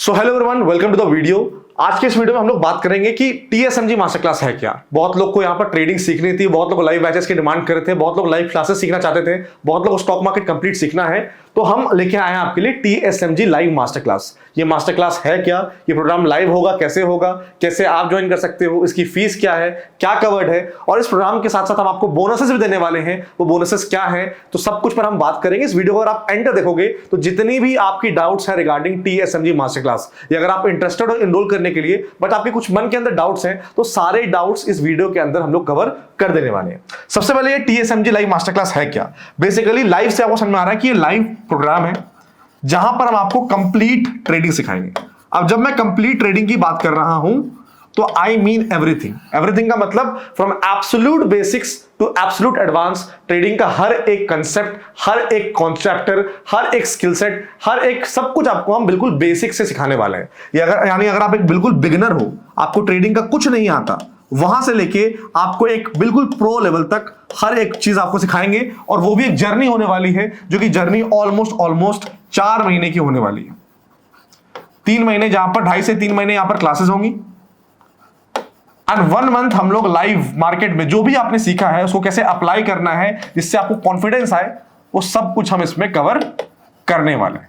So hello everyone, welcome to the video. आज के इस वीडियो में हम लोग बात करेंगे कि टीएसएमजी मास्टर क्लास है क्या। बहुत लोग को यहाँ पर ट्रेडिंग सीखनी थी, बहुत लोग लाइव बैचेस की डिमांड कर रहे थे, बहुत लोग लाइव क्लासेस सीखना चाहते थे, बहुत लोग स्टॉक मार्केट कंप्लीट सीखना है। तो हम लेके आए हैं आपके लिए टीएसएमजी लाइव मास्टर क्लास। ये मास्टर क्लास है क्या, ये प्रोग्राम लाइव होगा, कैसे होगा, कैसे आप ज्वाइन कर सकते हो, इसकी फीस क्या है, क्या कवर्ड है, और इस प्रोग्राम के साथ साथ हम आपको बोनसेस भी देने वाले हैं। वो बोनसेस क्या है, तो सब कुछ पर हम बात करेंगे इस वीडियो को। अगर आप एंड देखोगे तो जितनी भी आपकी डाउट्स है रिगार्डिंग टीएसएमजी मास्टर क्लास, या अगर आप इंटरेस्टेड हो इनरोल करने के लिए बट आपके कुछ मन के अंदर डाउट्स हैं, तो सारे डाउट्स इस वीडियो के अंदर हम लोग कवर कर देने वाले हैं। सबसे पहले ये टीएसएमजी लाइव मास्टर क्लास है क्या। बेसिकली लाइव से आपको समझ में आ रहा है कि ये लाइव प्रोग्राम है जहां पर हम आपको कंप्लीट ट्रेडिंग सिखाएंगे। अब जब मैं कंप्लीट ट्रेडिंग की बात कर रहा हूं तो आई मीन एवरीथिंग। एवरीथिंग का मतलब from absolute basics to absolute advance. Trading का हर एक कंसेप्ट, हर एक कॉन्सेप्टर, हर एक स्किल सेट, हर एक सब कुछ आपको हम बिल्कुल बेसिक से सिखाने वाले हैं। यानी अगर आप एक बिल्कुल बिगिनर हो, आपको ट्रेडिंग का कुछ नहीं आता, वहां से लेके आपको एक बिल्कुल प्रो लेवल तक हर एक चीज आपको सिखाएंगे। और वो भी एक जर्नी होने वाली है, जो कि जर्नी ऑलमोस्ट 4 महीने की होने वाली है। 3 महीने जहां पर 2.5 से 3 महीने यहां पर क्लासेस होंगी, एंड 1 मंथ हम लोग लाइव मार्केट में जो भी आपने सीखा है उसको कैसे अप्लाई करना है जिससे आपको कॉन्फिडेंस आए, वो सब कुछ हम इसमें कवर करने वाले हैं।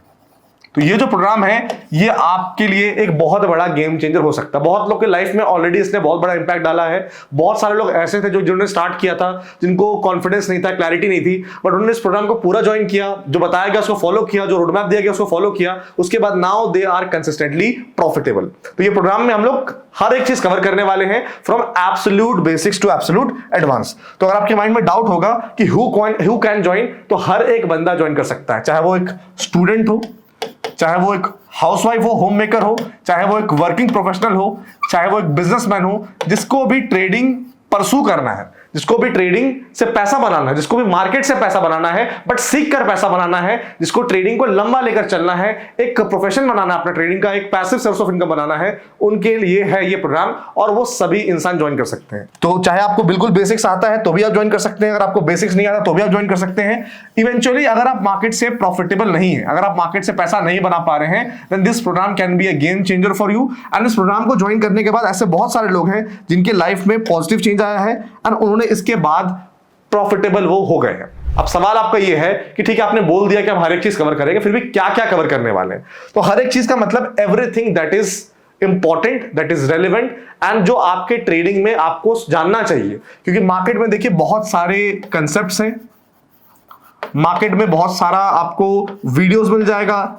तो ये जो प्रोग्राम है ये आपके लिए एक बहुत बड़ा गेम चेंजर हो सकता है। बहुत लोग के लाइफ में ऑलरेडी इसने बहुत बड़ा इंपैक्ट डाला है। बहुत सारे लोग ऐसे थे जिन्होंने स्टार्ट किया था, जिनको कॉन्फिडेंस नहीं था, क्लैरिटी नहीं थी, बट उन्होंने इस प्रोग्राम को पूरा ज्वाइन किया, जो बताया गया उसको फॉलो किया, जो रोड मैप दिया गया उसको फॉलो किया, उसके बाद now they are consistently profitable. तो ये प्रोग्राम में हम लोग हर एक चीज कवर करने वाले हैं from absolute basics to absolute advance. तो अगर आपके माइंड में डाउट होगा कि हु कैन ज्वाइन, तो हर एक बंदा ज्वाइन कर सकता है। चाहे वो एक स्टूडेंट हो, चाहे वो एक हाउसवाइफ हो, होम मेकर हो, चाहे वो एक वर्किंग प्रोफेशनल हो, चाहे वो एक बिजनेसमैन हो, जिसको भी ट्रेडिंग परसू करना है, जिसको भी ट्रेडिंग से पैसा बनाना है, जिसको भी मार्केट से पैसा बनाना है बट सीख कर पैसा बनाना है, जिसको ट्रेडिंग को लंबा लेकर चलना है, एक प्रोफेशन बनाना है अपना ट्रेडिंग का, एक पैसिव सोर्स ऑफ इनकम बनाना है, उनके लिए है ये प्रोग्राम। और वो सभी इंसान ज्वाइन कर सकते हैं। तो चाहे आपको बिल्कुल बेसिक्स आता है तो भी आप ज्वाइन कर सकते हैं, अगर आपको बेसिक्स नहीं आता तो भी आप ज्वाइन कर सकते हैं। इवेंचुअली अगर आप मार्केट से प्रॉफिटेबल नहीं है, अगर आप मार्केट से पैसा नहीं बना पा रहे हैं, then this program can be a game changer for you. And इस प्रोग्राम को ज्वाइन करने के बाद ऐसे बहुत सारे लोग हैं जिनके लाइफ में पॉजिटिव चेंज आया है एंड उन्होंने इसके बाद प्रॉफिटेबल वो हो गए हैं। अब सवाल आपका ये है कि ठीक है, आपने बोल दिया कि हम हर एक चीज कवर करेंगे, फिर भी क्या क्या कवर करने वाले हैं। तो हर एक चीज का मतलब everything that is important, that is relevant, and जो आपके ट्रेडिंग में आपको जानना चाहिए। क्योंकि मार्केट में देखिए बहुत सारे कंसेप्ट्स हैं, मार्केट में बहुत सारा आपको वीडियोस मिल जाएगा,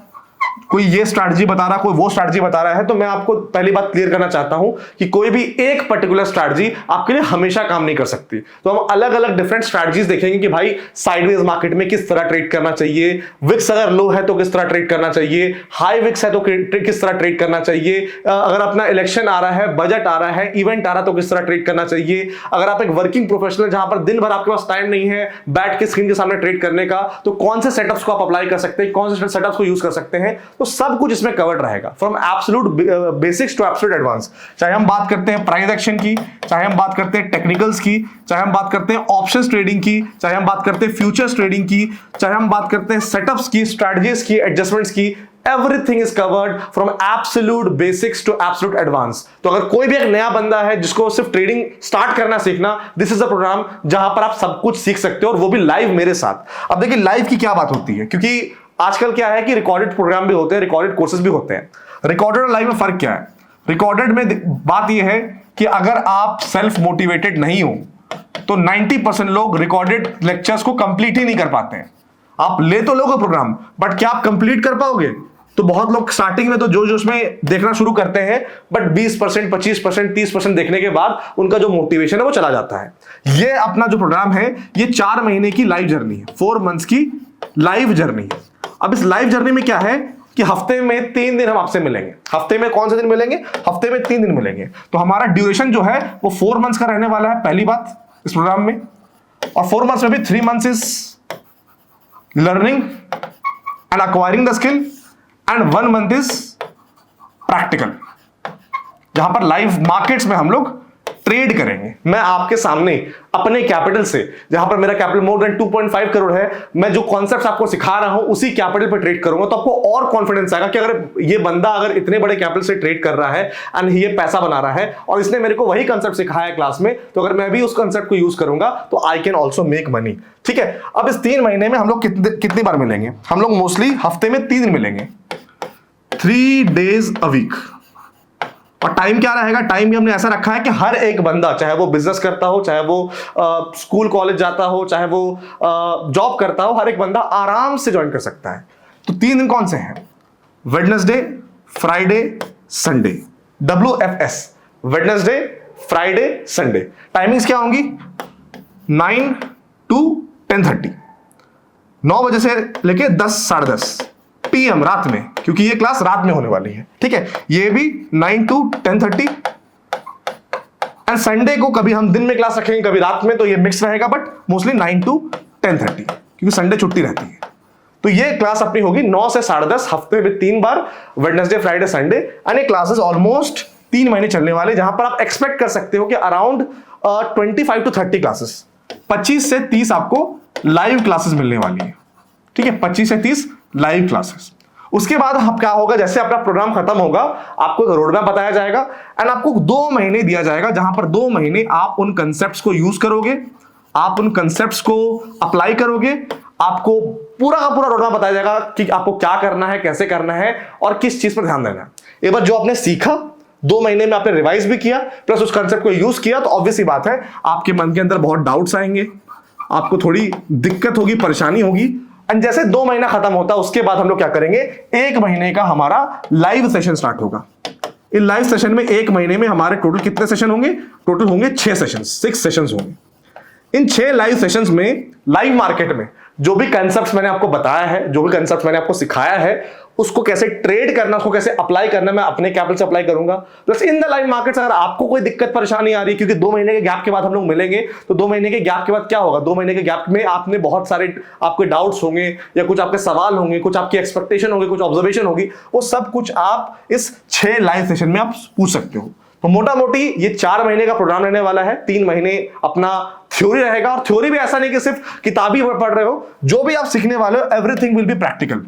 कोई ये स्ट्रैटेजी बता रहा, कोई वो स्ट्रैटेजी बता रहा है। तो मैं आपको पहली बात क्लियर करना चाहता हूं कि कोई भी एक पर्टिकुलर स्ट्रैटेजी आपके लिए हमेशा काम नहीं कर सकती। तो हम अलग अलग डिफरेंट स्ट्रैटेजीज देखेंगे कि भाई साइडवेज मार्केट में किस तरह ट्रेड करना चाहिए, विक्स अगर लो है तो किस तरह ट्रेड करना चाहिए, हाई विक्स है तो किस तरह ट्रेड करना चाहिए, अगर अपना इलेक्शन आ रहा है, बजट आ रहा है, इवेंट आ रहा है तो किस तरह ट्रेड करना चाहिए, अगर आप एक वर्किंग प्रोफेशनल जहां पर दिन भर आपके पास टाइम नहीं है बैठ के स्क्रीन के सामने ट्रेड करने का, तो कौन से सेटअप्स को आप अप्लाई कर सकते हैं, कौन से सेटअप्स को यूज कर सकते हैं। तो सब कुछ इसमें कवर्ड रहेगा from absolute basics to absolute advance. चाहे हम बात करते हैं प्राइस एक्शन की, चाहे हम बात करते हैं टेक्निकल्स की, चाहे हम बात करते हैं ऑप्शंस ट्रेडिंग की, चाहे हम बात करते हैं फ्यूचर्स ट्रेडिंग की, चाहे हम बात करते हैं सेटअप्स की, स्ट्रैटेजीज की, एडजस्टमेंट्स की, everything is covered from absolute basics to absolute advance. तो अगर कोई भी एक नया बंदा है जिसको सिर्फ ट्रेडिंग स्टार्ट करना सीखना, दिस इज अ प्रोग्राम जहां पर आप सब कुछ सीख सकते हो, और वो भी लाइव मेरे साथ। अब देखिए लाइव की क्या बात होती है, क्योंकि आजकल क्या है कि रिकॉर्डेड प्रोग्राम भी होते हैं, रिकॉर्डेड कोर्सेज भी होते हैं। रिकॉर्डेड और लाइव में फर्क क्या है? रिकॉर्डेड में बात यह है कि अगर आप सेल्फ मोटिवेटेड नहीं हो तो 90% लोग रिकॉर्डेड लेक्चर्स को कंप्लीट ही नहीं कर पाते हैं। आप ले तो लोगे प्रोग्राम, बट क्या आप कंप्लीट कर पाओगे? तो बहुत लोग स्टार्टिंग में तो जोश में देखना शुरू करते हैं, बट 20%, 25%, 30% देखने के बाद उनका जो मोटिवेशन है वो चला जाता है। ये अपना जो प्रोग्राम है ये 4 महीने की लाइव जर्नी है, 4 मंथ्स की लाइव जर्नी है। अब इस लाइव जर्नी में क्या है कि हफ्ते में 3 दिन हम आपसे मिलेंगे। हफ्ते में कौन से दिन मिलेंगे? हफ्ते में 3 दिन मिलेंगे। तो हमारा ड्यूरेशन जो है वो 4 मंथ्स का रहने वाला है, पहली बात इस प्रोग्राम में। और 4 मंथ्स में भी 3 months is learning and acquiring the skill, and 1 month is practical, जहां पर लाइव मार्केट्स में हम लोग ट्रेड करेंगे। मैं आपके सामने अपने कैपिटल से, जहां पर मेरा कैपिटल मोर देन 2.5 करोड़ है, मैं जो कॉन्सेप्ट्स आपको सिखा रहा हूं उसी कैपिटल पर ट्रेड करूंगा, तो आपको और कॉन्फिडेंस आएगा कि अगर ये बंदा अगर इतने बड़े कैपिटल से ट्रेड कर रहा है एंड ये पैसा बना रहा है और इसने मेरे को वही कंसेप्ट सिखाया है क्लास में, तो अगर मैं भी उस कंसेप्ट को यूज करूंगा तो I can also make money. ठीक है, अब इस 3 महीने में हम लोग कितनी बार मिलेंगे? हम लोग मोस्टली हफ्ते में 3 दिन मिलेंगे, 3 days a week। और टाइम क्या रहेगा? टाइम भी हमने ऐसा रखा है कि हर एक बंदा, चाहे वो बिजनेस करता हो, चाहे वो स्कूल कॉलेज जाता हो, चाहे वो जॉब करता हो, हर एक बंदा आराम से ज्वाइन कर सकता है। तो 3 दिन कौन से हैं? Wednesday, Friday, Sunday. WFS, Wednesday, Friday, Sunday. Timings क्या होंगी? 9 to 10:30, 9 बजे से लेके 10, 10:30 PM रात में, क्योंकि ये क्लास रात में होने वाली है। ठीक है, ये भी 9 to 10:30। एंड संडे को कभी हम दिन में क्लास रखेंगे, कभी रात में, तो ये मिक्स रहेगा, बट मोस्टली 9 to 10:30, क्योंकि संडे छुट्टी रहती है। तो ये क्लास अपनी होगी 9 से 10:30, हफ्ते में 3 बार, वेडनेसडे, फ्राइडे, संडे। एंड ये क्लासेस ऑलमोस्ट 3 महीने चलने वाले, जहां पर आप एक्सपेक्ट कर सकते हो कि अराउंड 25 to 30 क्लासेस, 25 से 30 आपको लाइव क्लासेस मिलने वाली है। ठीक है, 25 से 30 लाइव क्लासेस। उसके बाद अब क्या होगा? जैसे आपका प्रोग्राम खत्म होगा, आपको एक रोड मैप बताया जाएगा एंड आपको 2 महीने दिया जाएगा, जहां पर 2 महीने आप उन कंसेप्ट्स को यूज करोगे, आप उन कंसेप्ट्स को अप्लाई करोगे। आपको पूरा का पूरा रोड मैप बताया जाएगा कि आपको क्या करना है, कैसे करना है और किस चीज पर ध्यान देना है। एक बार जो आपने सीखा, 2 महीने में आपने रिवाइज भी किया, प्लस उस कंसेप्ट को यूज किया, तो ऑब्वियस सी बात है आपके मन के अंदर बहुत डाउट्स आएंगे, आपको थोड़ी दिक्कत होगी, परेशानी होगी। एंड जैसे 2 महीना खत्म होता है, उसके बाद हम लोग क्या करेंगे? 1 महीने का हमारा लाइव सेशन स्टार्ट होगा। इन लाइव सेशन में 1 महीने में हमारे टोटल कितने सेशन होंगे? टोटल होंगे 6 सेशन, 6 सेशंस होंगे। इन 6 लाइव सेशंस में लाइव मार्केट में जो भी कंसेप्ट्स मैंने आपको बताया है, जो भी कंसेप्ट्स मैंने आपको सिखाया है, उसको कैसे ट्रेड करना, उसको कैसे अप्लाई करना, मैं अपने कैपिटल से अप्लाई करूंगा। Plus in the live markets अगर आपको कोई दिक्कत परेशानी आ रही है, क्योंकि 2 महीने के गैप के बाद हम लोग मिलेंगे, तो 2 महीने के गैप के बाद क्या होगा? 2 महीने के गैप में आपने बहुत सारे आपके डाउट्स होंगे या कुछ आपके सवाल होंगे, कुछ आपकी एक्सपेक्टेशन होगी, कुछ ऑब्जर्वेशन होगी, वो सब कुछ आप इस 6 लाइव सेशन में आप पूछ सकते हो। तो मोटा मोटी ये 4 महीने का प्रोग्राम रहने वाला है। 3 महीने अपना थ्योरी रहेगा, और थ्योरी भी ऐसा नहीं कि सिर्फ किताबी पढ़ रहे हो, जो भी आप सीखने वाले हो एवरीथिंग विल बी प्रैक्टिकल।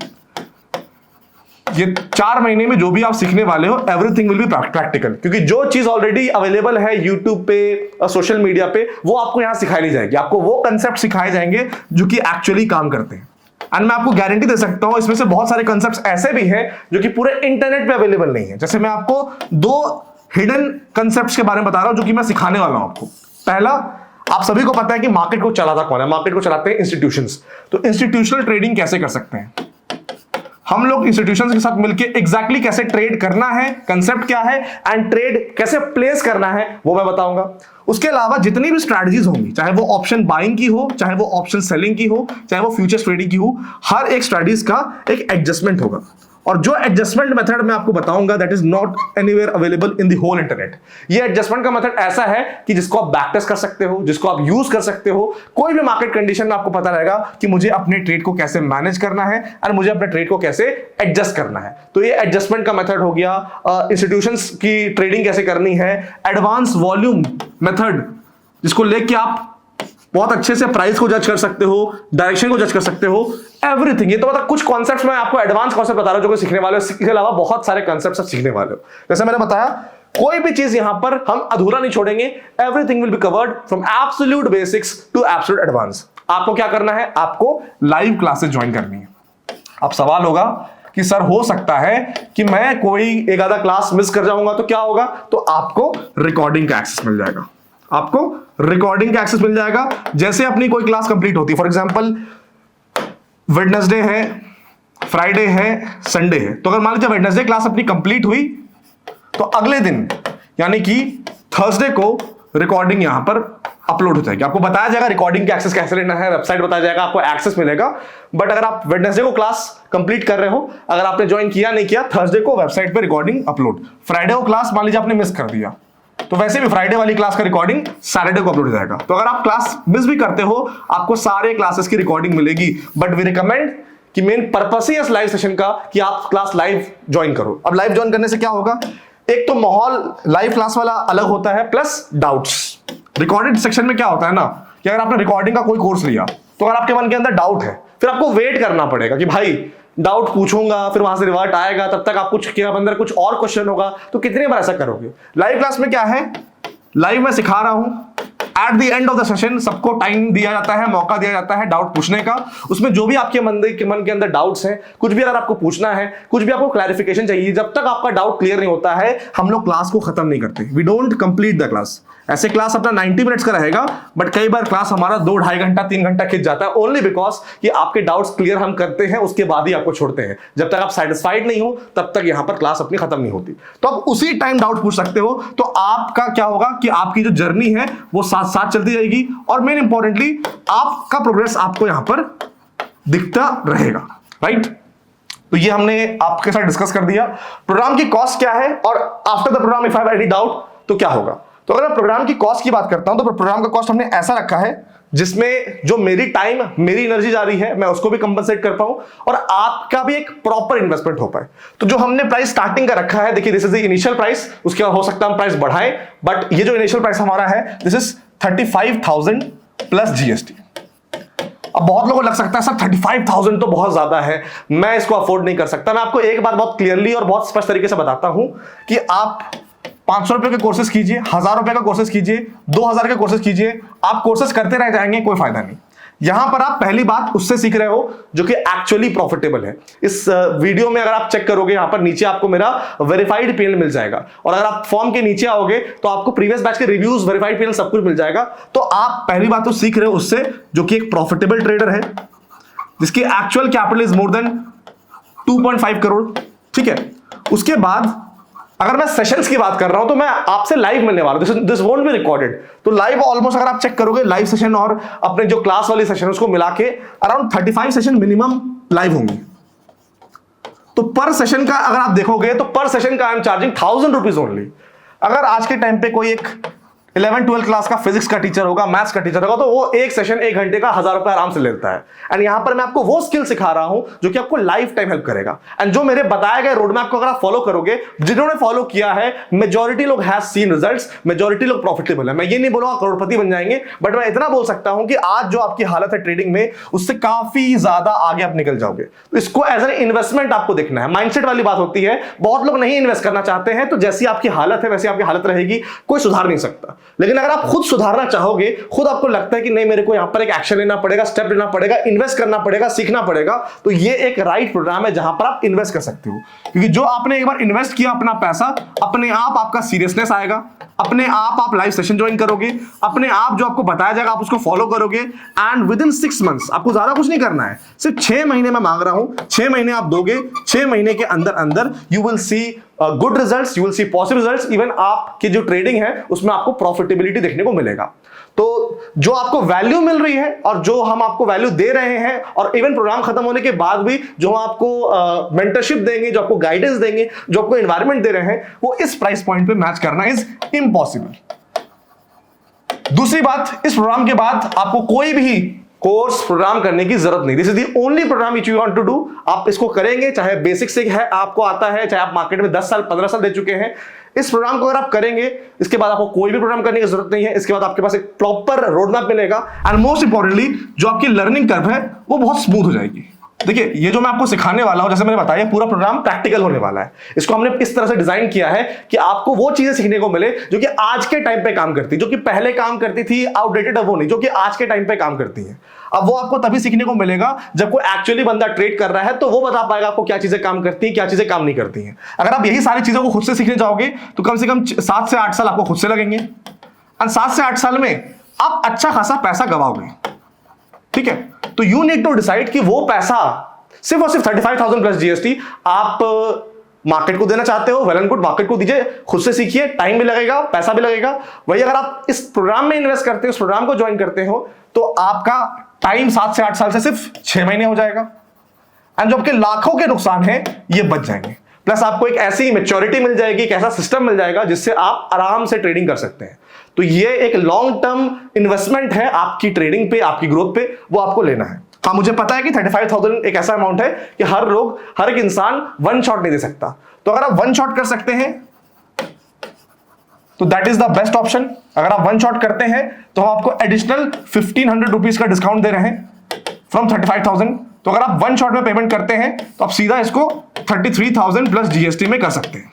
ये 4 महीने में जो भी आप सीखने वाले हो एवरीथिंग विल बी प्रैक्टिकल, क्योंकि जो चीज ऑलरेडी अवेलेबल है यूट्यूब पे, सोशल मीडिया पे, वो आपको यहां सिखाई नहीं जाएगी। आपको वो कंसेप्ट सिखाए जाएंगे जो कि एक्चुअली काम करते हैं। एंड मैं आपको गारंटी दे सकता हूं, इसमें से बहुत सारे कंसेप्ट्स ऐसे भी हैं जो कि पूरे इंटरनेट पे अवेलेबल नहीं है। जैसे मैं आपको 2 हिडन कंसेप्ट्स के बारे में बता रहा हूं जो कि मैं सिखाने वाला हूं आपको। पहला, आप सभी को पता है कि मार्केट को चलाता कौन है? मार्केट को चलाते हैं इंस्टीट्यूशंस। तो इंस्टीट्यूशनल ट्रेडिंग कैसे कर सकते हैं हम लोग? इंस्टीट्यूशंस के साथ मिलकर एग्जैक्टली कैसे ट्रेड करना है, कंसेप्ट क्या है, एंड ट्रेड कैसे प्लेस करना है, वो मैं बताऊंगा। उसके अलावा जितनी भी स्ट्रैटेजीज होंगी, चाहे वो ऑप्शन बाइंग की हो, चाहे वो ऑप्शन सेलिंग की हो, चाहे वो फ्यूचर्स ट्रेडिंग की हो, हर एक स्ट्रैटेजीज का एक एडजस्टमेंट होगा। और जो एडजस्टमेंट मेथड मैं आपको बताऊंगा, that is not anywhere available in the whole internet. ये एडजस्टमेंट का मेथड ऐसा है कि जिसको आप बैक टेस्ट कर सकते हो, जिसको आप यूज कर सकते हो। कोई भी मार्केट कंडीशन में आपको पता रहेगा कि मुझे अपने ट्रेड को कैसे मैनेज करना है और मुझे अपने ट्रेड को कैसे एडजस्ट करना है। तो ये एडजस्टमेंट का मेथड हो गया। इंस्टीट्यूशंस की ट्रेडिंग कैसे करनी है, एडवांस वॉल्यूम मेथड, जिसको लेके आप बहुत अच्छे से प्राइस को जज कर सकते हो, डायरेक्शन को जज कर सकते हो, एवरीथिंग। ये तो मतलब कुछ कॉन्सेप्ट्स मैं आपको एडवांस कॉन्सेप्ट बता रहा हूं जो कि सीखने वाले हो। इसके अलावा बहुत सारे कॉन्सेप्ट्स आप सीखने वाले हो। जैसे मैंने बताया, कोई भी चीज यहां पर हम अधूरा नहीं छोड़ेंगे। Everything will be covered from absolute basics to absolute advance. आपको क्या करना है? आपको लाइव क्लासेस ज्वाइन करनी है। अब सवाल होगा कि सर हो सकता है कि मैं कोई एक आधा क्लास मिस कर जाऊंगा, तो क्या होगा? तो आपको रिकॉर्डिंग का एक्सेस मिल जाएगा। आपको रिकॉर्डिंग का एक्सेस मिल जाएगा जैसे अपनी कोई क्लास कंप्लीट होती है। फॉर एग्जांपल वेडनेसडे है, फ्राइडे है, संडे है, तो अगर मान लीजिए वेडनेसडे क्लास अपनी कंप्लीट हुई, तो अगले दिन यानी कि थर्सडे को रिकॉर्डिंग यहां पर अपलोड हो जाएगी। आपको बताया जाएगा रिकॉर्डिंग का एक्सेस कैसे लेना है, वेबसाइट बताया जाएगा, आपको एक्सेस मिलेगा। बट अगर आप वेडनेसडे को क्लास कंप्लीट कर रहे हो, अगर आपने ज्वाइन किया नहीं किया, थर्सडे को वेबसाइट पे रिकॉर्डिंग अपलोड। फ्राइडे को क्लास मान लीजिए आपने मिस कर दिया, तो वैसे भी फ्राइडे वाली क्लास का रिकॉर्डिंग सैटरडे को अपलोड हो जाएगा। तो अगर आप क्लास मिस भी करते हो, आपको सारे क्लासेस की रिकॉर्डिंग मिलेगी। बट वी रिकमेंड कि मेन पर्पस ही इस लाइव सेशन का कि आप क्लास लाइव ज्वाइन करो। अब लाइव ज्वाइन करने से क्या होगा? एक तो माहौल लाइव क्लास वाला अलग होता है, प्लस डाउट्स। रिकॉर्डेड सेक्शन में क्या होता है ना कि अगर आपने रिकॉर्डिंग का कोई कोर्स लिया तो अगर आपके मन के अंदर डाउट है, फिर आपको वेट करना पड़ेगा कि भाई डाउट पूछूंगा, फिर वहां से रिवर्ट आएगा, तब तक आप कुछ के अंदर कुछ और क्वेश्चन होगा, तो कितनी बार ऐसा करोगे। लाइव क्लास में क्या है, लाइव में सिखा रहा हूं, at the end of the session सबको टाइम दिया जाता है, मौका दिया जाता है डाउट पूछने का। उसमें जो भी आपके मन के अंदर डाउट्स हैं, कुछ भी अगर आपको पूछना है, कुछ भी आपको क्लैरिफिकेशन चाहिए, जब तक आपका डाउट क्लियर नहीं होता है हम लोग क्लास को खत्म नहीं करते। We don't complete the class. ऐसे क्लास अपना 90 मिनट्स का रहेगा, बट कई बार क्लास हमारा 2-2.5 घंटा 3 घंटा खिंच जाता है, ओनली बिकॉज कि आपके डाउट्स क्लियर हम करते हैं, उसके बाद ही आपको छोड़ते हैं। जब तक आप सेटिस्फाइड नहीं हो तब तक यहां पर क्लास अपनी खत्म नहीं होती। तो आप उसी टाइम डाउट पूछ सकते हो, तो आपका क्या होगा कि आपकी जो जर्नी है वो साथ साथ चलती जाएगी, और मेन इंपॉर्टेंटली आपका प्रोग्रेस आपको यहां पर दिखता रहेगा, राइट। तो ये हमने आपके साथ डिस्कस कर दिया। प्रोग्राम की कॉस्ट क्या है, और after the programme if I have any doubt तो क्या होगा। तो अगर मैं प्रोग्राम की कॉस्ट की बात करता हूं तो प्रोग्राम का कॉस्ट हमने ऐसा रखा है जिसमें जो मेरी टाइम, मेरी एनर्जी जा रही है, मैं उसको भी कंपनसेट कर पाऊं और आपका भी एक प्रॉपर इन्वेस्टमेंट हो पाए। तो जो हमने प्राइस स्टार्टिंग का रखा है, देखिए this is the initial price, उसके बाद हो सकता है हम प्राइस बढ़ाएं, बट ये जो इनिशियल प्राइस हमारा है दिस इज 35,000 प्लस जीएसटी। अब बहुत लोगों को लग सकता है सर 35,000 तो बहुत ज्यादा है, मैं इसको अफोर्ड नहीं कर सकता। मैं आपको एक बात बहुत क्लियरली और बहुत स्पष्ट तरीके से बताता हूं कि आप 500 रुपए के कोर्सेज कीजिए, 1000 रुपए का कोर्सेज कीजिए, 2000 के कोर्सेज कीजिए, आप कोर्सेज करते रह जाएंगे, कोई फायदा नहीं। यहां पर आप पहली बात उससे सीख रहे हो जो कि एक्चुअली प्रॉफिटेबल है। इस वीडियो में अगर आप चेक करोगे, यहां पर नीचे आपको मेरा वेरीफाइड पीएनएल मिल जाएगा, और अगर आप फॉर्म के नीचे आओगे तो आपको प्रीवियस बैच के रिव्यूज, वेरीफाइड पीएनएल सब कुछ मिल जाएगा। तो आप पहली बात तो सीख रहे हो उससे, जो कि एक प्रॉफिटेबल ट्रेडर है जिसकी actual capital is more than 2.5 crore, ठीक है। उसके बाद अगर मैं सेशंस की बात कर रहा हूं तो मैं आपसे लाइव मिलने वाला हूं, दिस वोंट बी रिकॉर्डेड। तो लाइव ऑलमोस्ट अगर आप चेक करोगे, लाइव सेशन और अपने जो क्लास वाली सेशन उसको मिला के अराउंड 35 सेशन मिनिमम लाइव होंगे। तो पर सेशन का अगर आप देखोगे तो पर सेशन का I am charging 1000 rupees only. अगर आज के टाइम पे कोई एक 11-12 क्लास का फिजिक्स का टीचर होगा, मैथ्स का टीचर होगा, तो वो एक सेशन 1 घंटे का 1000 रुपए आराम से लेता है। एंड यहां पर मैं आपको वो स्किल सिखा रहा हूं जो कि आपको लाइफ टाइम हेल्प करेगा। एंड जो मेरे बताए गए रोड मैप को अगर आप फॉलो करोगे, जिन्होंने फॉलो किया है, मेजॉरिटी लोग हैव सीन रिजल्ट्स, मेजॉरिटी लोग प्रॉफिटेबल है। मैं ये नहीं बोलूंगा करोड़पति बन जाएंगे, बट मैं इतना बोल सकता हूं कि आज जो आपकी हालत है ट्रेडिंग में, उससे काफी ज्यादा आगे आप निकल जाओगे। तो इसको एज एन इन्वेस्टमेंट आपको देखना है। माइंडसेट वाली बात होती है, बहुत लोग नहीं इन्वेस्ट करना चाहते हैं, तो जैसी आपकी हालत है वैसी आपकी हालत रहेगी, कोई सुधार नहीं सकता। लेकिन अगर आप खुद सुधारना चाहोगे, खुद आपको लगता है कि नहीं मेरे को यहां पर एक एक्शन लेना पड़ेगा, स्टेप लेना पड़ेगा, इन्वेस्ट करना पड़ेगा, सीखना पड़ेगा, तो ये एक राइट प्रोग्राम है जहां पर आप इन्वेस्ट कर सकते हो। क्योंकि जो आपने एक बार इन्वेस्ट किया अपना पैसा, अपने आप आपका सीरियसनेस आएगा, अपने आप लाइव सेशन ज्वाइन करोगे, अपने आप जो आपको बताया जाएगा आप उसको फॉलो करोगे, एंड विद इन 6 मंथ्स आपको ज्यादा कुछ नहीं करना है, सिर्फ 6 महीने में मांग रहा हूं, 6 महीने आप दोगे, 6 महीने के अंदर अंदर you will see good results, you will see positive results. Even आपकी जो ट्रेडिंग है उसमें आपको प्रॉफिटेबिलिटी देखने को मिलेगा। तो जो आपको वैल्यू मिल रही है और जो हम आपको वैल्यू दे रहे हैं, और इवन प्रोग्राम खत्म होने के बाद भी जो हम आपको मेंटरशिप देंगे, जो आपको गाइडेंस देंगे, जो आपको एनवायरनमेंट दे रहे हैं, वो इस प्राइस पॉइंट पे मैच करना इज इम्पॉसिबल। दूसरी बात, इस प्रोग्राम के बाद आपको कोई भी कोर्स प्रोग्राम करने की जरूरत नहीं। This is the only programme which you want to do. आप इसको करेंगे, चाहे बेसिक से है आपको आता है, चाहे आप मार्केट में 10 साल 15 साल दे चुके हैं, इस प्रोग्राम को अगर आप करेंगे, इसके बाद आपको कोई भी प्रोग्राम करने की जरूरत नहीं है। इसके बाद आपके पास एक प्रॉपर रोड मैप मिलेगा, एंड मोस्ट इंपॉर्टेंटली जो आपकी लर्निंग कर्व है वो बहुत स्मूथ हो जाएगी। देखिए, ये जो मैं आपको सिखाने वाला हूं, जैसे मैंने बताया, पूरा प्रोग्राम प्रैक्टिकल होने वाला है। इसको हमने इस तरह से डिजाइन किया है कि आपको वो चीजें सीखने को मिले जो कि आज के टाइम पे काम करती, जो कि पहले काम करती थी, आउटडेटेड अब वो नहीं, जो कि आज के टाइम पे काम करती है। अब वो आपको तभी सीखने को मिलेगा जब कोई एक्चुअली बंदा ट्रेड कर रहा है, तो वो बता पाएगा आपको क्या चीजें काम करती हैं, क्या चीजें काम नहीं करती हैं। अगर आप यही सारी चीजों को खुद से सीखने जाओगे तो कम से कम 7 से 8 साल आपको खुद से लगेंगे, और 7 से 8 साल में आप अच्छा खासा पैसा गवाओगे। ठीक है, तो यू नीड टू डिसाइड कि वो पैसा सिर्फ और सिर्फ 35,000 प्लस जीएसटी आप मार्केट को देना चाहते हो, वेल एंड गुड, मार्केट को दीजिए, खुद से सीखिए, टाइम भी लगेगा, पैसा भी लगेगा। वही अगर आप इस प्रोग्राम में इन्वेस्ट करते हो, इस प्रोग्राम को ज्वाइन करते हो, तो आपका टाइम 7 से 8 साल से सिर्फ 6 महीने हो जाएगा, एंड जो आपके लाखों के नुकसान है ये बच जाएंगे। प्लस आपको एक ऐसी मैच्योरिटी मिल जाएगी, एक ऐसा सिस्टम मिल जाएगा जिससे आप आराम से ट्रेडिंग कर सकते हैं। तो ये एक लॉन्ग टर्म इन्वेस्टमेंट है आपकी ट्रेडिंग पे, आपकी ग्रोथ पे, वो आपको लेना है। हाँ, मुझे पता है कि 35,000 एक ऐसा अमाउंट है कि हर एक इंसान वन शॉट नहीं दे सकता। तो अगर आप वन शॉट कर सकते हैं तो that is the best option. अगर आप वन शॉट करते हैं तो हम आपको एडिशनल 1500 रुपीज का डिस्काउंट दे रहे हैं फ्रॉम 35,000। तो अगर आप वन शॉट में पेमेंट करते हैं तो आप सीधा इसको 33,000 प्लस जीएसटी में कर सकते हैं।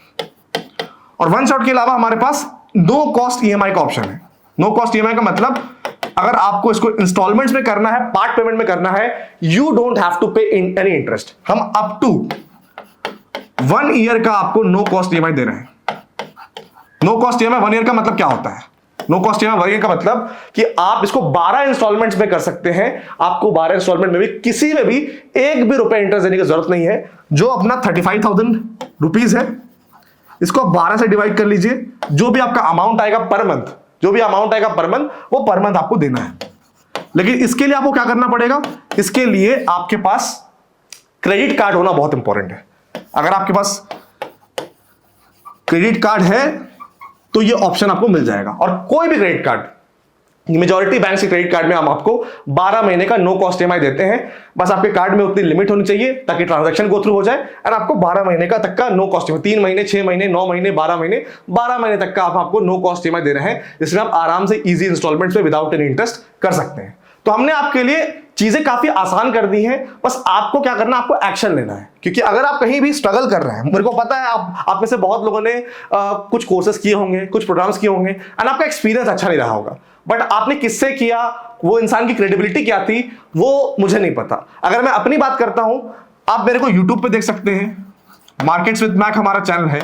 और वन शॉट के अलावा हमारे पास नो कॉस्ट ईएमआई का ऑप्शन है। नो कॉस्ट ईएमआई का मतलब अगर आपको इसको इंस्टॉलमेंट्स में करना है, पार्ट पेमेंट में करना है, यू डोंट हैव टू पे एनी इंटरेस्ट। हम अप टू 1 ईयर का आपको नो कॉस्ट ईएमआई दे रहे हैं। नो कॉस्ट ईएमआई 1 ईयर का मतलब क्या होता है? नो कॉस्ट ईएमआई 1 ईयर का मतलब कि आप इसको 12 इंस्टॉलमेंट्स में कर सकते हैं। आपको 12 इंस्टॉलमेंट में भी किसी में भी एक भी रुपए इंटरेस्ट देने की जरूरत नहीं है। जो अपना 35,000 रुपीज है, इसको 12 से डिवाइड कर लीजिए। जो भी आपका अमाउंट आएगा पर मंथ, जो भी अमाउंट आएगा पर मंथ, वो पर मंथ आपको देना है। लेकिन इसके लिए आपको क्या करना पड़ेगा? इसके लिए आपके पास क्रेडिट कार्ड होना बहुत इंपॉर्टेंट है। अगर आपके पास क्रेडिट कार्ड है तो ये ऑप्शन आपको मिल जाएगा। और कोई भी क्रेडिट कार्ड, मेजॉरिटी बैंक के क्रेडिट कार्ड में हम आपको 12 महीने का नो कॉस्ट ईएमआई देते हैं। बस आपके कार्ड में उतनी लिमिट होनी चाहिए ताकि ट्रांजैक्शन गो थ्रू हो जाए। और आपको 12 महीने का तक का नो कॉस्ट ईएमआई, 3 महीने, 6 महीने, 9 महीने, 12 महीने, 12 महीने तक का आप आपको नो कॉस्ट ईएमआई दे रहे हैं, जिसमें आप आराम से इजी इंस्टॉलमेंट्स में विदाउट एनी इंटरेस्ट कर सकते हैं। तो हमने आपके लिए चीजें काफी आसान कर दी हैं। बस आपको क्या करना है? आपको एक्शन लेना है। क्योंकि अगर आप कहीं भी स्ट्रगल कर रहे हैं, मेरे को पता है आप में से बहुत लोगों ने कुछ कोर्सेज किए होंगे, कुछ प्रोग्राम्स किए होंगे एंड आपका एक्सपीरियंस अच्छा नहीं रहा होगा, बट आपने किससे किया, वो इंसान की क्रेडिबिलिटी क्या थी, वो मुझे नहीं पता। अगर मैं अपनी बात करता हूं, आप मेरे को यूट्यूब पे देख सकते हैं, मार्केट्स विद मैक हमारा चैनल है।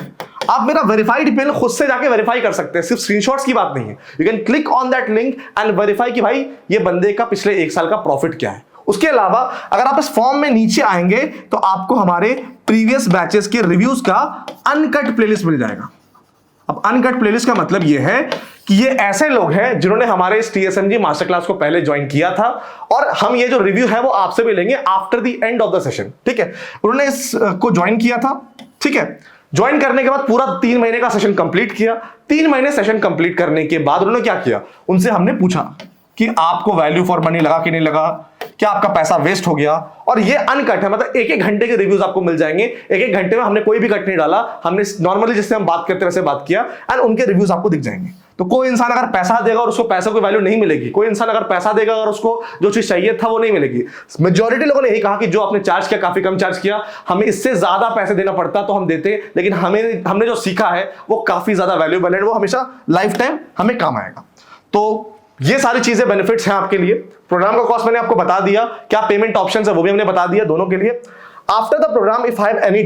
आप मेरा वेरीफाइड ईमेल खुद से जाके वेरीफाई कर सकते हैं, सिर्फ स्क्रीनशॉट्स की बात नहीं है। You can click on that link and verify कि भाई ये बंदे का पिछले 1 साल का प्रॉफिट क्या है। उसके अलावा अगर आप इस फॉर्म में नीचे आएंगे तो आपको हमारे प्रीवियस बैचेस के रिव्यूज का अनकट प्लेलिस्ट मिल जाएगा। अब अनकट प्लेलिस्ट का मतलब यह है कि ये ऐसे लोग हैं जिन्होंने हमारे इस TSMG मास्टर क्लास को पहले ज्वाइन किया था, और हम ये जो रिव्यू है वो आपसे भी लेंगे after the end of the session. ठीक है, उन्होंने इसको ज्वाइन किया था। ठीक है, ज्वाइन करने के बाद पूरा 3 महीने का सेशन कंप्लीट किया। 3 महीने सेशन कंप्लीट करने के बाद उन्होंने क्या किया? उनसे हमने पूछा कि आपको वैल्यू फॉर मनी लगा कि नहीं लगा, क्या आपका पैसा वेस्ट हो गया। और ये अनकट है, मतलब 1-1 घंटे के रिव्यूज आपको मिल जाएंगे। 1-1 घंटे में हमने कोई भी कट नहीं डाला, हमने नॉर्मली जिससे हम बात करते वैसे बात किया एंड उनके रिव्यूज आपको दिख जाएंगे। तो कोई इंसान अगर पैसा देगा और उसको पैसे की वैल्यू नहीं मिलेगी, कोई इंसान अगर पैसा देगा और उसको जो चीज चाहिए था वो नहीं मिलेगी। मेजॉरिटी लोगों ने यही कहा कि जो आपने चार्ज किया काफी कम चार्ज किया, हमें इससे ज्यादा पैसे देना पड़ता तो हम देते, लेकिन हमने जो सीखा है वो काफी ज्यादा वैल्यूएबल है, वो हमेशा लाइफ टाइम हमें काम आएगा। तो ये सारी चीजें बेनिफिट्स हैं आपके लिए। प्रोग्राम का कॉस्ट मैंने आपको बता दिया, क्या पेमेंट ऑप्शंस है वो भी हमने बता दिया दोनों के लिए। After the programme if I have any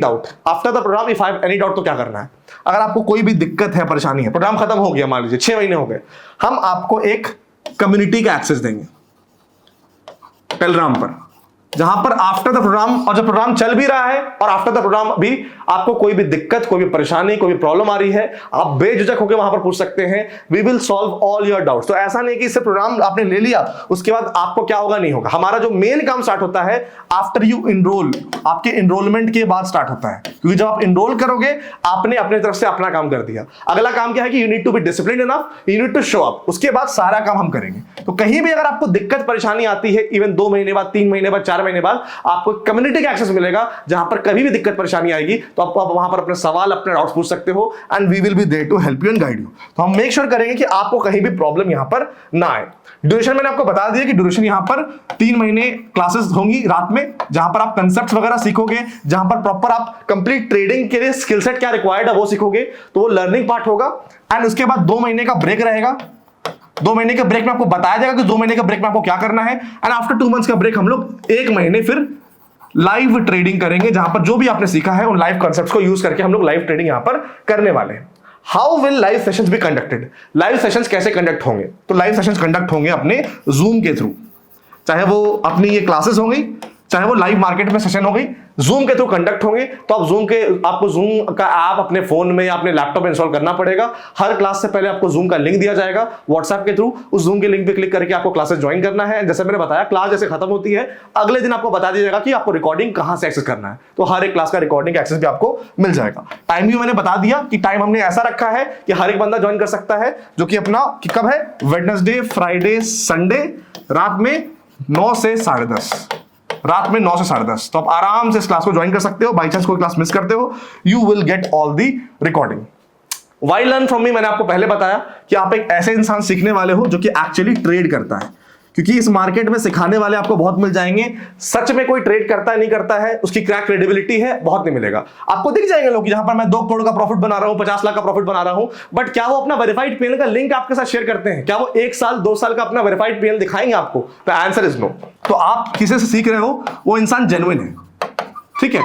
doubt, तो क्या करना है? अगर आपको कोई भी दिक्कत है, परेशानी है, प्रोग्राम खत्म हो गया, मान लीजिए 6 महीने हो गए, हम आपको एक कम्युनिटी का एक्सेस देंगे टेलीग्राम पर, जहां पर आफ्टर द प्रोग्राम, और जब प्रोग्राम चल भी रहा है और आफ्टर द प्रोग्राम भी आपको कोई भी दिक्कत, कोई भी परेशानी, कोई भी प्रॉब्लम आ रही है, आप बेझिझक होकर वहां पर पूछ सकते हैं। We will solve all your doubts. तो ऐसा नहीं कि इससे प्रोग्राम आपने ले लिया उसके बाद आपको क्या होगा, नहीं होगा। हमारा जो मेन काम स्टार्ट होता है आफ्टर यू इनरोल, आपके इनरोलमेंट के बाद स्टार्ट होता है। क्योंकि जब आप इनरोल करोगे आपने अपने तरफ से अपना काम कर दिया। अगला काम क्या है कि you need to be disciplined enough, you need to show up. उसके बाद सारा काम हम करेंगे। तो कहीं भी अगर आपको दिक्कत परेशानी आती है, इवन 2 महीने बाद, 3 महीने बाद, 4 महीने बाद, आपको कम्युनिटी का एक्सेस मिलेगा जहां पर कभी भी दिक्कत परेशानी आएगी तो आप वहां पर अपने सवाल, अपने डाउट्स पूछ सकते हो and we will be there to help you and guide you. तो हम मेक श्योर करेंगे कि आपको कहीं भी प्रॉब्लम यहां पर ना आए। ड्यूरेशन मैंने आपको बता दिया कि ड्यूरेशन यहां पर 3 महीने क्लासेस होंगी रात में, जहां पर आप कंसेप्ट्स वगैरह सीखोगे, जहां पर प्रॉपर आप कंप्लीट ट्रेडिंग के लिए स्किल सेट क्या रिक्वायर्ड है वो सीखोगे। तो वो लर्निंग पार्ट होगा एंड उसके बाद 2 महीने का ब्रेक रहेगा। 2 महीने के ब्रेक में आपको बताया जाएगा कि 2 महीने के ब्रेक में आपको क्या करना है एंड आफ्टर 2 मंथ्स का ब्रेक हम लोग 1 महीने फिर लाइव ट्रेडिंग करेंगे, जहां पर जो भी आपने सीखा है उन लाइव कॉन्सेप्ट्स को यूज करके हम लोग लाइव ट्रेडिंग यहां पर करने वाले हैं। How will live sessions be conducted? Live sessions कैसे कंडक्ट होंगे? तो लाइव सेशंस कंडक्ट होंगे अपने जूम के थ्रू, चाहे वो अपनी ये क्लासेस होंगी, चाहे वो लाइव मार्केट में सेशन हो गई, जूम के थ्रू कंडक्ट होंगे। तो आपको जूम का ऐप अपने फोन में या अपने लैपटॉप में इंस्टॉल करना पड़ेगा। हर क्लास से पहले आपको जूम का लिंक दिया जाएगा व्हाट्सएप के थ्रू। उस जूम के लिंक पे क्लिक करके आपको क्लासेस ज्वाइन करना है। जैसे मैंने बताया, क्लास जैसे खत्म होती है अगले दिन आपको बता दिया जाएगा कि आपको रिकॉर्डिंग कहां से एक्सेस करना है। तो हर एक क्लास का रिकॉर्डिंग एक्सेस भी आपको मिल जाएगा। टाइम भी मैंने बता दिया कि टाइम हमने ऐसा रखा है कि हर एक बंदा ज्वाइन कर सकता है, जो कि अपना कब है, वेडनेसडे, फ्राइडे, संडे रात में 9 से 10:30, रात में 9 से 10:30। तो आप आराम से इस क्लास को ज्वाइन कर सकते हो। बाई चांस कोई क्लास मिस करते हो, you will get all the recording. Why learn from me, मैंने आपको पहले बताया कि आप एक ऐसे इंसान सीखने वाले हो जो कि एक्चुअली ट्रेड करता है, क्योंकि इस मार्केट में सिखाने वाले आपको बहुत मिल जाएंगे, सच में कोई ट्रेड करता है नहीं करता है उसकी क्या क्रेडिबिलिटी है बहुत नहीं मिलेगा। आपको दिख जाएंगे लोग जहां पर मैं 2 करोड़ का प्रॉफिट बना रहा हूं, 50 लाख का प्रॉफिट बना रहा हूं, बट क्या वो अपना वेरीफाइड पीएल का लिंक आपके साथ शेयर करते हैं? क्या वो 1 साल 2 साल का अपना वेरीफाइड पीएल दिखाएंगे आपको? तो आंसर इज नो। तो आप किसी से सीख रहे हो वो इंसान जेन्युइन है, ठीक है,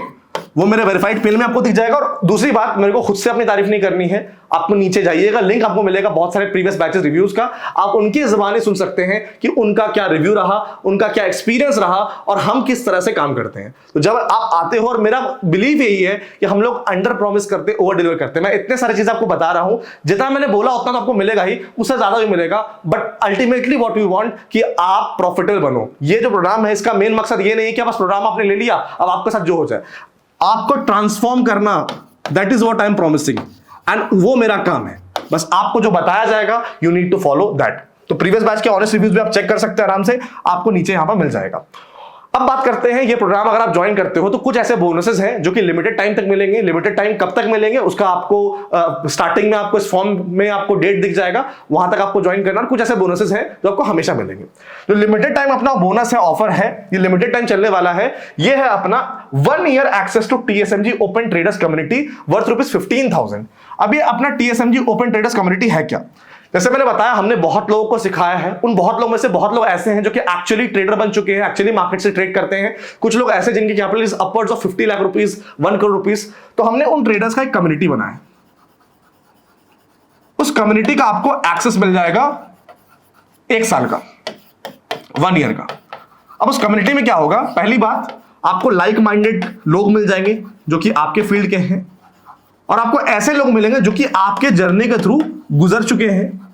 वो मेरे वेरीफाइड पीएल में आपको दिख जाएगा। और दूसरी बात, मेरे को खुद से अपनी तारीफ नहीं करनी है, आपको नीचे जाइएगा, लिंक आपको मिलेगा बहुत सारे प्रीवियस बैचेस रिव्यूज का, आप उनकी जुबानी सुन सकते हैं कि उनका क्या रिव्यू रहा, उनका क्या एक्सपीरियंस रहा और हम किस तरह से काम करते हैं। तो जब आप आते हो, और मेरा बिलीव यही है कि हम लोग अंडर प्रॉमिस करते ओवर डिलीवर करते हैं। मैं इतने सारी चीजें आपको बता रहा हूं, जितना मैंने बोला उतना तो आपको मिलेगा ही, उससे ज्यादा भी मिलेगा, but ultimately what we want कि आप प्रॉफिटेबल बनो। ये जो प्रोग्राम है इसका मेन मकसद ये नहीं है कि बस प्रोग्राम आपने ले लिया अब आपके साथ जो हो जाए, आपको ट्रांसफॉर्म करना, that is what I am promising, and वो मेरा काम है। बस आपको जो बताया जाएगा you need to follow that. तो प्रीवियस बैच के ऑनेस्ट रिव्यूज भी आप चेक कर सकते हैं आराम से, आपको नीचे यहां पर मिल जाएगा। अब बात करते हैं, ये प्रोग्राम अगर आप ज्वाइन करते हो तो कुछ ऐसे बोनसेस हैं जो कि लिमिटेड टाइम तक मिलेंगे। लिमिटेड टाइम कब तक मिलेंगे उसका आपको स्टार्टिंग में आपको इस फॉर्म में आपको डेट दिख जाएगा, वहां तक आपको ज्वाइन करना। कुछ ऐसे बोनसेस हैं जो आपको हमेशा मिलेंगे। जो लिमिटेड टाइम अपना बोनस है, ऑफर है, ये लिमिटेड टाइम चलने वाला है। ये है अपना 1 year access to TSMG open traders community worth ₹15,000। अब ये अपना टीएसएमजी ओपन ट्रेडर्स कम्युनिटी है क्या? जैसे मैंने बताया, हमने बहुत लोगों को सिखाया है, उन बहुत लोगों में से बहुत लोग ऐसे हैं जो कि एक्चुअली ट्रेडर बन चुके हैं, एक्चुअली मार्केट से ट्रेड करते हैं। कुछ लोग ऐसे जिनकी capital is upwards of 50 lakh rupees, 1 crore rupees. तो हमने उन ट्रेडर्स का एक कम्युनिटी बनाया, उस कम्युनिटी का आपको एक्सेस मिल जाएगा 1 साल का, 1 ईयर का। अब उस कम्युनिटी में क्या होगा? पहली बात, आपको लाइक माइंडेड लोग मिल जाएंगे जो कि आपके फील्ड के हैं, और आपको ऐसे लोग मिलेंगे जो कि आपके जर्नी के थ्रू गुजर चुके हैं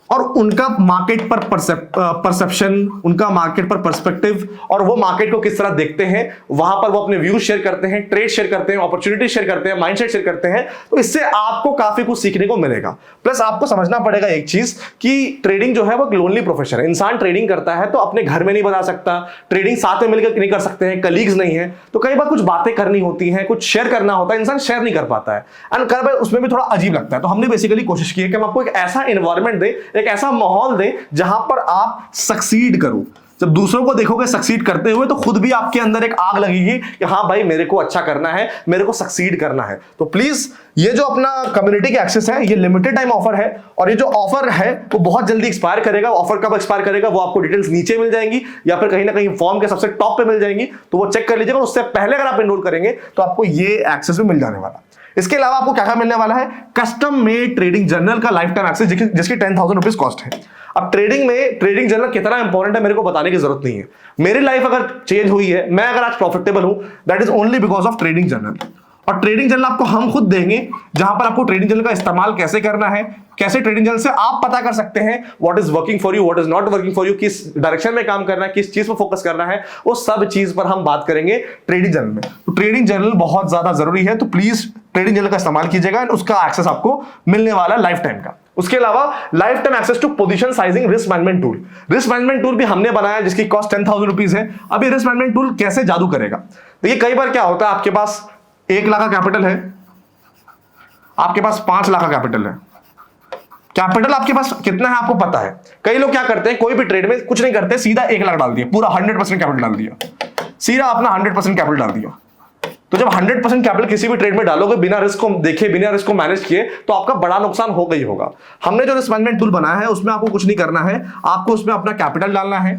और उनका मार्केट पर परसेप्शन, उनका मार्केट पर पर्सपेक्टिव, और वो मार्केट को किस तरह देखते हैं, वहां पर वो अपने व्यूज शेयर करते हैं, ट्रेड शेयर करते हैं, अपॉर्चुनिटी शेयर करते हैं, माइंडसेट शेयर करते हैं। तो इससे आपको काफी कुछ सीखने को मिलेगा। प्लस आपको समझना पड़ेगा एक चीज कि ट्रेडिंग जो है वो एक लोनली प्रोफेशन है। इंसान ट्रेडिंग करता है तो अपने घर में नहीं बता सकता, ट्रेडिंग साथ में मिलकर नहीं कर सकते हैं, कलीग्स नहीं है, तो कई बार कुछ बातें करनी होती हैं, कुछ शेयर करना होता है, इंसान शेयर नहीं कर पाता है, एंड कई बार उसमें भी थोड़ा अजीब लगता है। तो हमने बेसिकली कोशिश की है कि हम आपको एक ऐसा एनवायरमेंट दे, एक ऐसा माहौल दे जहां पर आप सक्सीड करो। जब दूसरों को देखोगे सक्सीड करते हुए तो खुद भी आपके अंदर एक आग लगेगी कि हाँ भाई, मेरे को अच्छा करना है, मेरे को सक्सीड करना है। तो प्लीज ये जो अपना कम्युनिटी के एक्सेस है, ये लिमिटेड टाइम ऑफर है, और ये जो ऑफर है वो बहुत जल्दी एक्सपायर करेगा। ऑफर कब एक्सपायर करेगा वो आपको डिटेल्स नीचे मिल जाएंगी, या फिर कहीं ना कहीं फॉर्म के सबसे टॉप पे मिल जाएंगी, तो वो चेक कर लीजिएगा। उससे पहले अगर आप एनरोल करेंगे तो आपको ये एक्सेस भी मिल जाने वाला। इसके अलावा आपको क्या क्या मिलने वाला है? कस्टम मेड ट्रेडिंग जर्नल का लाइफ टाइम एक्सेस, जिसकी 10,000 रुपीज कॉस्ट है। अब ट्रेडिंग में ट्रेडिंग जर्नल कितना इंपॉर्टेंट है मेरे को बताने की जरूरत नहीं है। मेरी लाइफ अगर चेंज हुई है, मैं अगर आज प्रॉफिटेबल हूं, that is only because of trading journal. और ट्रेडिंग जर्नल आपको हम खुद देंगे, जहां पर आपको ट्रेडिंग जर्नल का इस्तेमाल कैसे करना है, कैसे ट्रेडिंग जर्नल से आप पता कर सकते हैं what is working for you, what is not working for you, किस डायरेक्शन में काम करना है, किस चीज पर फोकस करना है, वो सब चीज पर हम बात करेंगे ट्रेडिंग जर्नल में। तो ट्रेडिंग जर्नल बहुत ज्यादा जरूरी है, तो प्लीज ट्रेडिंग जर्नल का इस्तेमाल कीजिएगा, उसका एक्सेस आपको मिलने वाला है लाइफ टाइम का। उसके अलावा lifetime access to position sizing risk management tool. Risk management tool भी हमने बनाया, जिसकी कॉस्ट 10,000 रुपीज है। अब ये रिस्क मैनेजमेंट टूल कैसे जादू करेगा? देखिए, कई बार क्या होता है, आपके पास 1 लाख का कैपिटल है, आपके पास 5 लाख का कैपिटल है। कैपिटल आपके पास कितना है आपको पता है। कई लोग क्या करते हैं, कोई भी ट्रेड में कुछ नहीं करते, सीधा 1 लाख डाल दिया, पूरा 100% कैपिटल डाल दिया, सीधा अपना 100% कैपिटल डाल दिया। तो जब 100% कैपिटल किसी भी ट्रेड में डालोगे, बिना रिस्क को देखे, बिना रिस्क को मैनेज किए, तो आपका बड़ा नुकसान हो गई होगा। हमने जो रिस्क मैनेजमेंट टूल बनाया है उसमें आपको कुछ नहीं करना है, आपको उसमें अपना कैपिटल डालना है,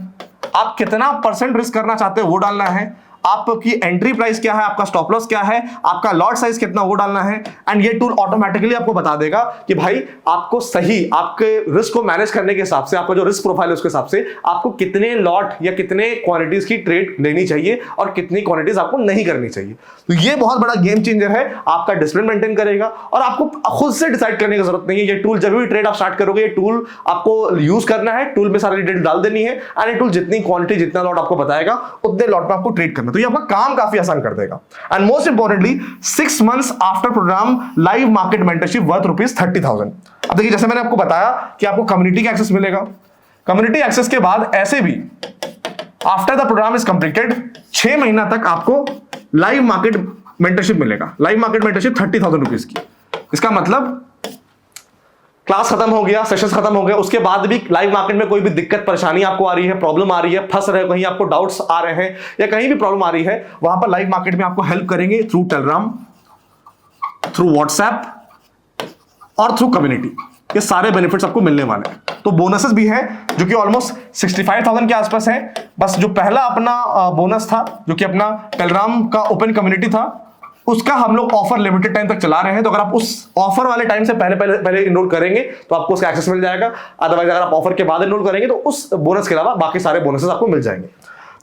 आप कितना % रिस्क करना चाहते हो वो डालना है, आपकी एंट्री प्राइस क्या है, आपका स्टॉप लॉस क्या है, आपका लॉट साइज कितना वो डालना है, एंड ये टूल ऑटोमेटिकली आपको बता देगा कि भाई आपको सही आपके रिस्क को मैनेज करने के हिसाब से, आपका जो रिस्क प्रोफाइल है उसके हिसाब से आपको कितने लॉट या कितने क्वांटिटीज की ट्रेड लेनी चाहिए और कितनी क्वांटिटीज आपको नहीं करनी चाहिए। तो ये बहुत बड़ा गेम चेंजर है, आपका डिसिप्लिन मेंटेन करेगा और आपको खुद से डिसाइड करने की जरूरत नहीं है। ये टूल जब भी ट्रेड आप स्टार्ट करोगे, ये टूल आपको यूज करना है, टूल में सारी डिटेल डाल देनी है, एंड ये टूल जितनी क्वांटिटी जितना लॉट आपको बताएगा उतने लॉट में आपको ट्रेड करना। तो ये आपका काम काफी आसान कर देगा। And most importantly 6 months after programme live market mentorship worth ₹30,000। अब देखिए, जैसे मैंने आपको बताया कि आपको कम्युनिटी का एक्सेस मिलेगा। कम्युनिटी एक्सेस के बाद ऐसे भी after the programme is completed 6 महीना तक आपको लाइव मार्केट मेंटरशिप मिलेगा। लाइव मार्केट मेंटरशिप 30,000 रुपीज की। इसका मतलब क्लास खत्म हो गया, सेशंस खत्म हो गया, उसके बाद भी लाइव मार्केट में कोई भी दिक्कत परेशानी आपको आ रही है, प्रॉब्लम आ रही है, फंस रहे हो, कहीं आपको डाउट्स आ रहे हैं या कहीं भी प्रॉब्लम आ रही है, वहां पर लाइव मार्केट में आपको हेल्प करेंगे थ्रू टेलीग्राम, थ्रू व्हाट्सएप और थ्रू कम्युनिटी। ये सारे बेनिफिट्स आपको मिलने वाले हैं। तो बोनसेस भी है जो कि ऑलमोस्ट 65,000 के आसपास है। बस जो पहला अपना बोनस था जो कि अपना टेलीग्राम का ओपन कम्युनिटी था, उसका हम लोग ऑफर लिमिटेड टाइम तक चला रहे हैं। तो अगर आप उस ऑफर वाले टाइम से पहले इनरोल करेंगे तो आपको उसका एक्सेस मिल जाएगा। अदरवाइज अगर आप ऑफर के बाद इनरोल करेंगे तो उस बोनस के अलावा बाकी सारे बोनसेस आपको मिल जाएंगे।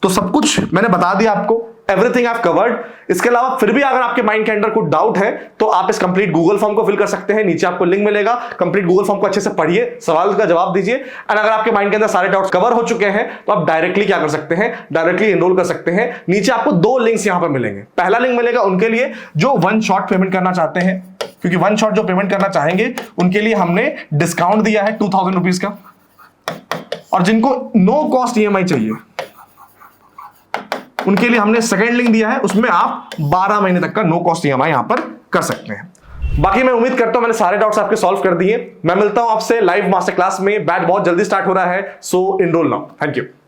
तो सब कुछ मैंने बता दिया आपको, एवरीथिंग आई हैव कवर्ड। इसके अलावा फिर भी अगर आपके माइंड के अंदर कोई डाउट है तो आप इस कंप्लीट गूगल फॉर्म को फिल कर सकते हैं। नीचे आपको लिंक मिलेगा, कंप्लीट गूगल फॉर्म को अच्छे से पढ़िए, सवाल का जवाब दीजिए। एंड अगर आपके माइंड के अंदर सारे डाउट्स कवर हो चुके हैं तो आप डायरेक्टली क्या कर सकते हैं, डायरेक्टली एनरोल कर सकते हैं। नीचे आपको 2 लिंक्स यहां पर मिलेंगे। पहला लिंक मिलेगा उनके लिए जो 1 शॉट पेमेंट करना चाहते हैं, क्योंकि 1 शॉट जो पेमेंट करना चाहेंगे उनके लिए हमने डिस्काउंट दिया है 2000 रुपीज का। और जिनको नो कॉस्ट ईएमआई चाहिए उनके लिए हमने सेकंड लिंक दिया है, उसमें आप 12 महीने तक का नो कॉस्ट ईएमआई यहां पर कर सकते हैं। बाकी मैं उम्मीद करता हूं मैंने सारे डाउट्स आपके सॉल्व कर दिए। मैं मिलता हूं आपसे लाइव मास्टर क्लास में। बैच बहुत जल्दी स्टार्ट हो रहा है, सो एनरोल नाउ। Thank you.